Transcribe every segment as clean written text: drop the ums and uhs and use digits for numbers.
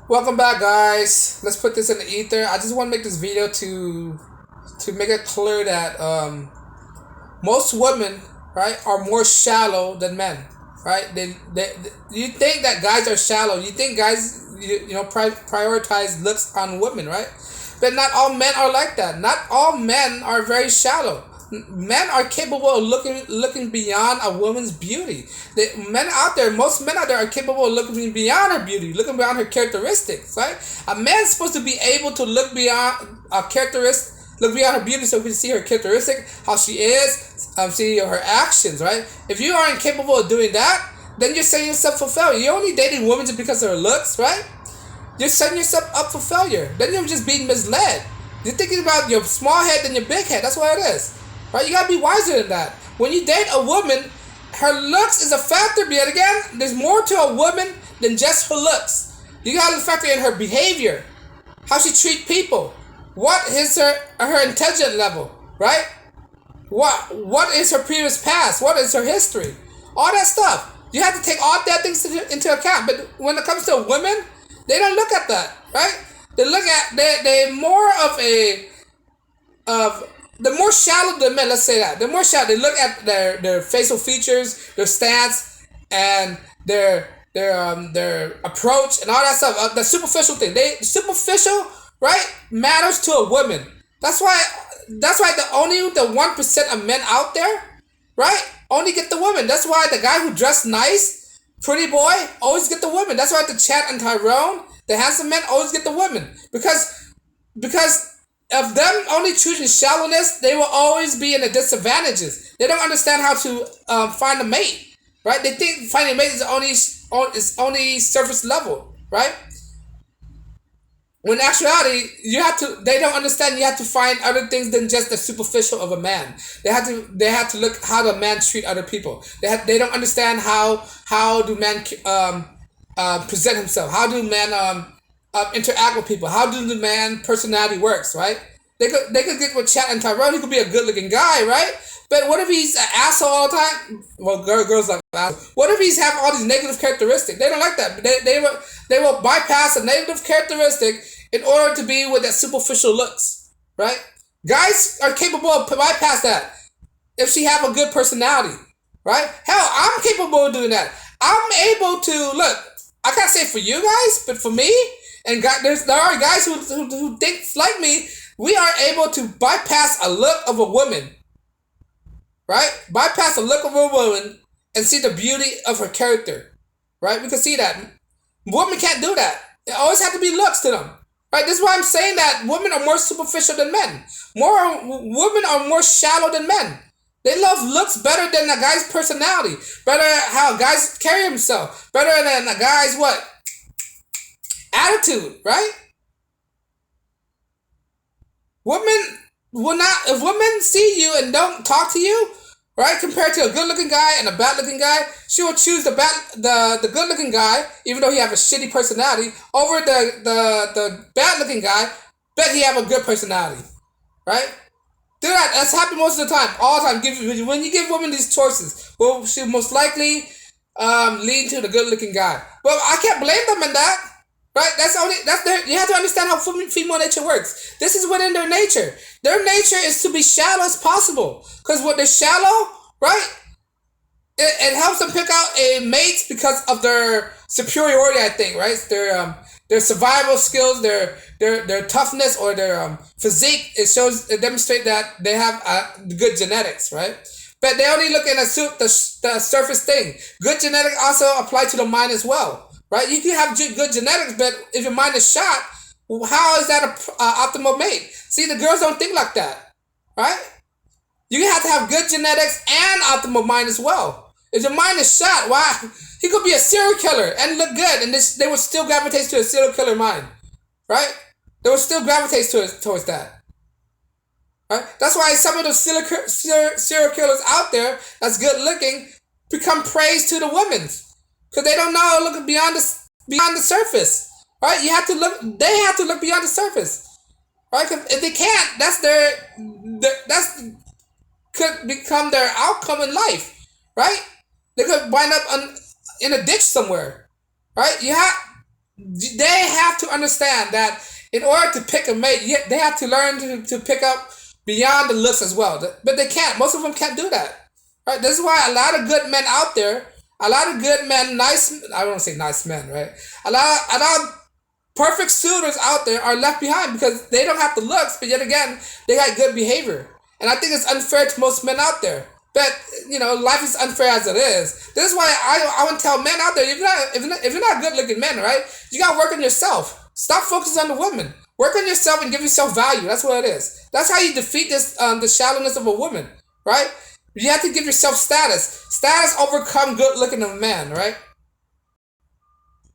Welcome back, guys. Let's put this in the ether. I just want to make this video to make it clear that most women, right, are more shallow than men, right? You think that guys are shallow. You think guys prioritize looks on women, right? But not all men are like that. Not all men are very shallow. Men are capable of looking beyond a woman's beauty. Most men out there are capable of looking beyond her beauty, looking beyond her characteristics, right? A man's supposed to be able to look beyond a characteristic, look beyond her beauty, so we can see her characteristic, how she is, see her actions, right? If you are incapable of doing that, then you're setting yourself for failure. You're only dating women just because of her looks, right? You're setting yourself up for failure. Then you're just being misled. You're thinking about your small head than your big head. That's what it is. Right? You gotta be wiser than that. When you date a woman, her looks is a factor, but yet again, there's more to a woman than just her looks. You gotta factor in her behavior, how she treats people, what is her intelligence level, right? What is her previous past? What is her history? All that stuff. You have to take all that things into account. But when it comes to women, they don't look at that, right? They're more of the more shallow the men, let's say that. They're more shallow. They look at their facial features, their stance, and their approach and all that stuff. The superficial thing. Superficial, right, matters to a woman. That's why the 1% of men out there, right, only get the woman. That's why the guy who dressed nice, pretty boy, always get the woman. That's why the Chad and Tyrone, the handsome men, always get the women. Because of them only choosing shallowness, they will always be in the disadvantages. They don't understand how to find a mate, right? They think finding a mate is only surface level, right? When in actuality, they don't understand you have to find other things than just the superficial of a man. They have to look how the man treat other people. They don't understand how do men present himself. How do men interact with people? How do the man personality works, right? They could get with Chat and Tyrone. He could be a good looking guy, right? But what if he's an asshole all the time? Well, girls like assholes. What if he's have all these negative characteristics? They don't like that. They will bypass a negative characteristic in order to be with that superficial looks, right? Guys are capable of bypass that if she have a good personality, right? Hell, I'm capable of doing that. I'm able to look. I can't say for you guys, but for me, and there are guys who think like me. We are able to bypass a look of a woman, right? Bypass a look of a woman and see the beauty of her character, right? We can see that. Women can't do that. It always have to be looks to them, right? This is why I'm saying that women are more superficial than men. Women are more shallow than men. They love looks better than a guy's personality, better how a guy's carry himself, better than a guy's attitude, right? Women will not, if women see you and don't talk to you, right, compared to a good looking guy and a bad looking guy, she will choose the good looking guy, even though he have a shitty personality, over the bad looking guy, but he have a good personality, right? Do that. That's happened most of the time, all the time. When you give women these choices, well, she'll most likely lead to the good looking guy. Well, I can't blame them in that. Right? You have to understand how female nature works. This is within their nature. Their nature is to be shallow as possible. Because when they're shallow, right, it helps them pick out a mate because of their superiority, I think, right? Their survival skills, their toughness, or their physique. It demonstrates that they have good genetics, right? But they only look at the surface thing. Good genetics also apply to the mind as well. Right? You can have good genetics, but if your mind is shot, how is that an optimal mate? See, the girls don't think like that. Right? You have to have good genetics and optimal mind as well. If your mind is shot, why? He could be a serial killer and look good, and they would still gravitate to a serial killer mind. Right? They would still gravitate towards that. Right? That's why some of those serial killers out there that's good looking become praise to the women. Because they don't know look beyond the surface, right? They have to look beyond the surface, right? Because if they can't, that's could become their outcome in life, right? They could wind up in a ditch somewhere, right? they have to understand that in order to pick a mate, they have to learn to pick up beyond the looks as well. But they can't. Most of them can't do that. Right? This is why a lot of good men out there, a lot of good men, nice, I don't want to say nice men, right? A lot of perfect suitors out there are left behind because they don't have the looks, but yet again, they got good behavior. And I think it's unfair to most men out there. But life is unfair as it is. This is why I want to tell men out there: if you're not good looking men, right, you gotta work on yourself. Stop focusing on the women. Work on yourself and give yourself value. That's what it is. That's how you defeat this the shallowness of a woman, right? You have to give yourself status. Status overcome good looking of a man, right?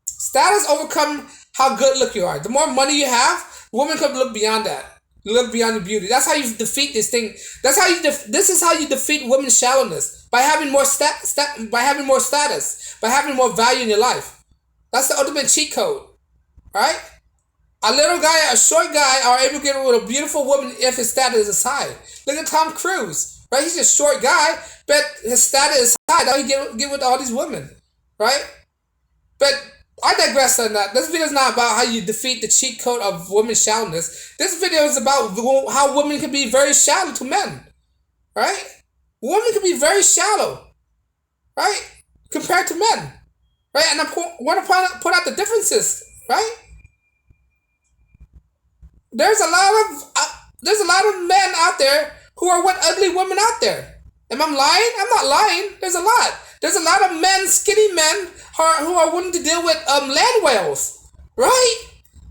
Status overcome how good look you are. The more money you have, women could look beyond that. Look beyond the beauty. That's how you defeat this thing. That's how you. This is how you defeat women's shallowness by having more by having more status, by having more value in your life. That's the ultimate cheat code, right? A little guy, a short guy, are able to get with a beautiful woman if his status is high. Look at Tom Cruise, right? He's a short guy, but his status is high. Now he get with all these women, right? But I digress on that. This video is not about how you defeat the cheat code of women's shallowness. This video is about how women can be very shallow to men, right? Women can be very shallow, right, compared to men, right? And I want to point out the differences, right? There's a lot of men out there who are with ugly women out there. Am I lying? I'm not lying. There's a lot. There's a lot of men, skinny men, who are willing to deal with land whales, right?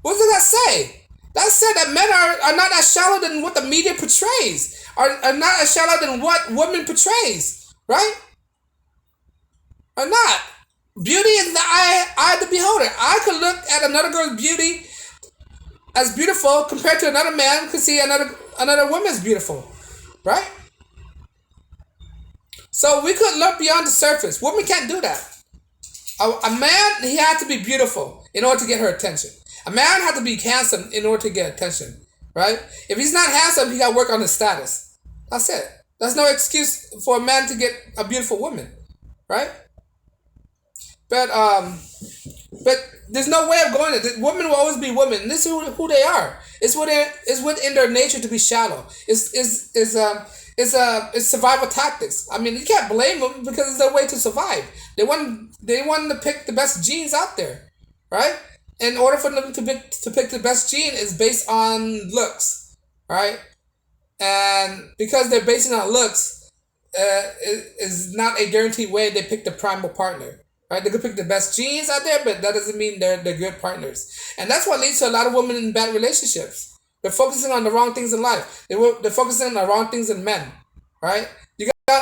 What does that say? That said that men are not as shallow than what the media portrays, are not as shallow than what women portrays, right? Are not. Beauty is the eye of the beholder. I could look at another girl's beauty as beautiful compared to another man could see another woman's beautiful, right? So we could look beyond the surface. Women can't do that. A man, he had to be beautiful in order to get her attention. A man had to be handsome in order to get attention, right? If he's not handsome, he got to work on his status. That's it. That's no excuse for a man to get a beautiful woman, right? But there's no way of going it. Women will always be women. This is who they are. It's within their nature to be shallow. It's survival tactics. I mean, you can't blame them because it's their way to survive. They want to pick the best genes out there, right? In order for them to pick the best gene is based on looks, right? And because they're basing on looks, it is not a guaranteed way they pick the primal partner, right? They could pick the best genes out there, but that doesn't mean they're good partners. And that's what leads to a lot of women in bad relationships. They're focusing on the wrong things in life. They're focusing on the wrong things in men, right?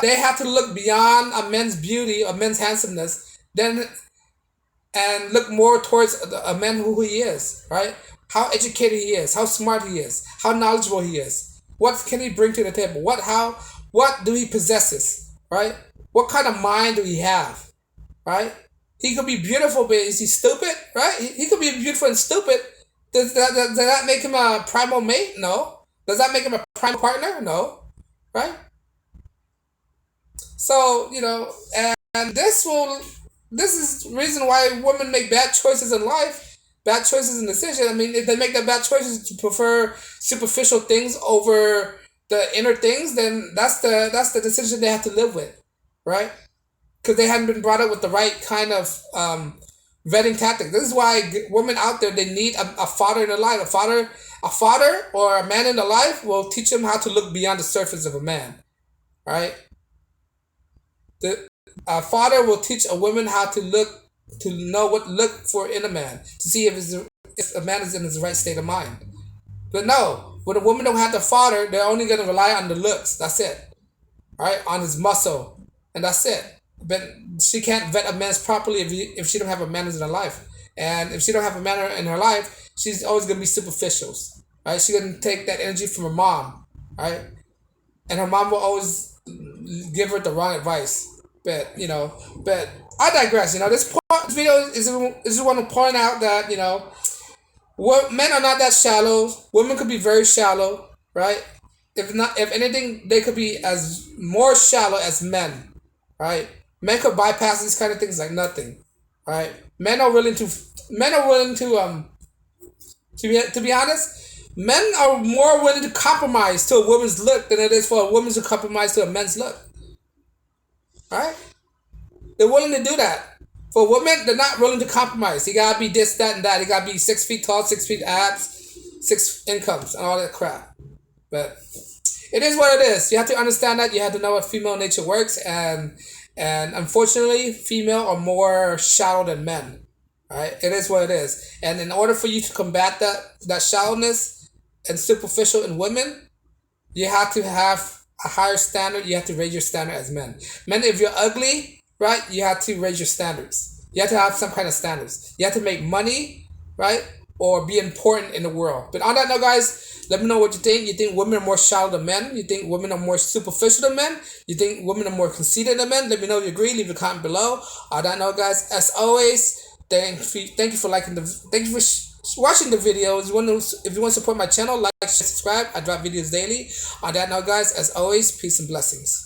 They have to look beyond a man's beauty, a man's handsomeness, and look more towards a man who he is, right? How educated he is, how smart he is, how knowledgeable he is. What can he bring to the table? What do he possesses, right? What kind of mind do he have, right? He could be beautiful, but is he stupid, right? He could be beautiful and stupid. Does that make him a primal mate? No. Does that make him a primal partner? No. Right? So, and this is the reason why women make bad choices in life, bad choices in decisions. I mean, if they make the bad choices to prefer superficial things over the inner things, then that's the decision they have to live with, right? Because they haven't been brought up with the right kind of vetting tactic. This is why women out there, they need a father in their life. A father or a man in their life will teach them how to look beyond the surface of a man, right? A father will teach a woman how to know what to look for in a man, to see if a man is in his right state of mind. But no, when a woman don't have the father, they're only going to rely on the looks. That's it, right? On his muscle, and that's it. But she can't vet a man properly if she don't have a man in her life. And if she don't have a man in her life, she's always going to be superficial, right? She's going to take that energy from her mom, right? And her mom will always give her the wrong advice. But I digress. This video is just want to point out that, men are not that shallow. Women could be very shallow, right? If anything, they could be as more shallow as men, right? Men could bypass these kind of things like nothing, right? Men are willing to men are willing to be honest, men are more willing to compromise to a woman's look than it is for a woman to compromise to a man's look. All right, they're willing to do that. For women, they're not willing to compromise. You gotta be this, that, and that. You gotta be 6 feet tall, 6 feet abs, six incomes, and all that crap. But it is what it is. You have to understand that. You have to know what female nature works, and unfortunately, female are more shallow than men. Right? It is what it is. And in order for you to combat that shallowness and superficial in women, you have to have a higher standard. You have to raise your standard as men. Men, if you're ugly, right, you have to raise your standards. You have to have some kind of standards. You have to make money, right, or be important in the world. But on that note, guys, let me know what you think. You think women are more shallow than men? You think women are more superficial than men? You think women are more conceited than men? Let me know if you agree. Leave a comment below. On that note, guys, as always, thank you for liking thank you for watching the videos. If you want to support my channel, like, share, subscribe. I drop videos daily. On that note, guys, as always, peace and blessings.